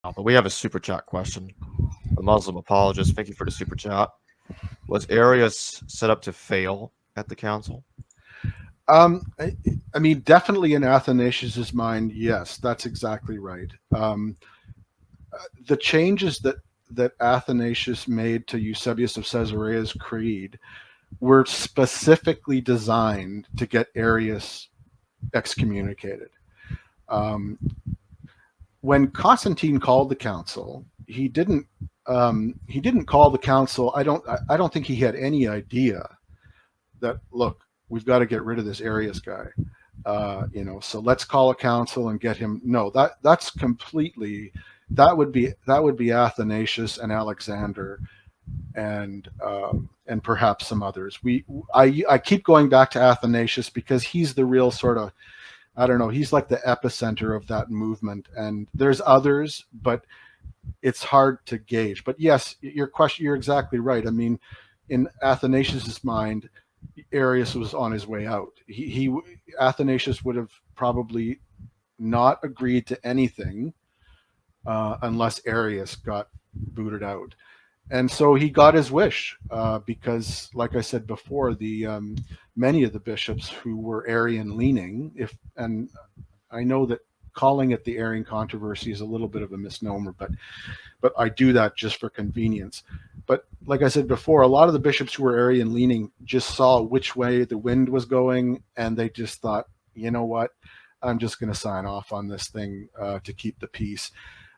But we have a super chat question. A Muslim apologist, thank you for the super chat. Was Arius set up to fail at the council? I mean, definitely in Athanasius's mind, yes, that's exactly right. The changes that Athanasius made to Eusebius of Caesarea's creed were specifically designed to get Arius excommunicated. Um, when Constantine called the council, he didn't call the council. I don't think he had any idea that, look, we've got to get rid of this Arius guy. So let's call a council and get him. No, that's completely, that would be Athanasius and Alexander and perhaps some others. I keep going back to Athanasius because he's the real sort of, I don't know, he's like the epicenter of that movement. And there's others, but it's hard to gauge. But yes, you're exactly right. I mean, in Athanasius's mind, Arius was on his way out. Athanasius would have probably not agreed to anything unless Arius got booted out. And so he got his wish because, like I said before, the many of the bishops who were Arian leaning, and I know that calling it the Arian controversy is a little bit of a misnomer, but I do that just for convenience. But like I said before, a lot of the bishops who were Arian leaning just saw which way the wind was going, and they just thought, you know what, I'm just going to sign off on this thing to keep the peace.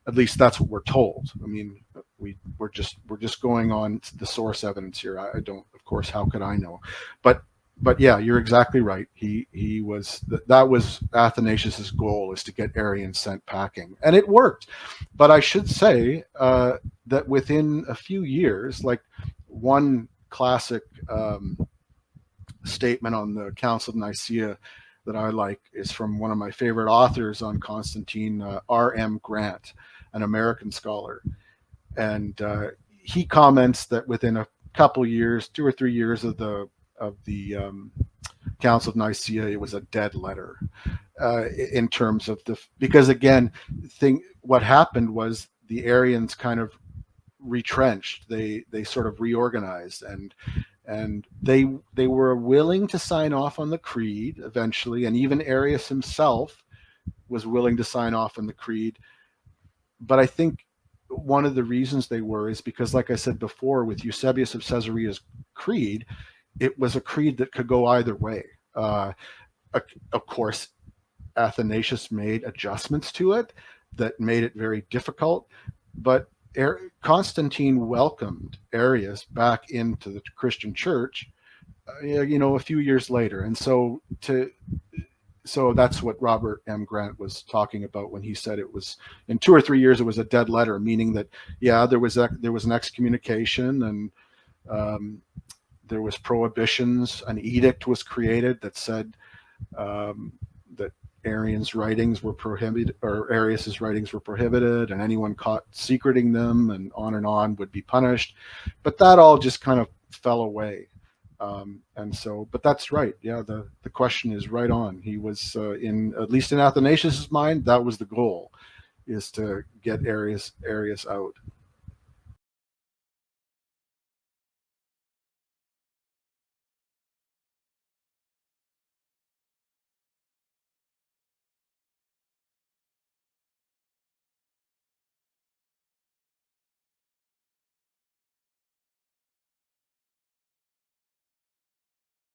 At least that's what we're told. I mean, we're just going on the source evidence here. I don't, of course, how could I know? But yeah, you're exactly right. He was, that was Athanasius's goal, is to get Arians sent packing, and it worked. But I should say that within a few years, like one classic statement on the Council of Nicaea that I like is from one of my favorite authors on Constantine, R.M. Grant, an American scholar. And he comments that within a couple years, 2 or 3 years of the Council of Nicaea, it was a dead letter in terms of because again, what happened was the Arians kind of retrenched. They sort of reorganized, and they were willing to sign off on the creed eventually, and even Arius himself was willing to sign off on the creed. But I think one of the reasons they were is because, like I said before, with Eusebius of Caesarea's creed, it was a creed that could go either way. Of course, Athanasius made adjustments to it that made it very difficult, but Constantine welcomed Arius back into the Christian church, a few years later. And so that's what Robert M. Grant was talking about when he said it was in 2 or 3 years, it was a dead letter, meaning that, yeah, there was an excommunication, and there was prohibitions. An edict was created that said that Arians' writings were prohibited, or Arius's writings were prohibited, and anyone caught secreting them and on would be punished. But that all just kind of fell away. But that's right. Yeah, the question is right on. He was at least in Athanasius's mind, that was the goal, is to get Arius out.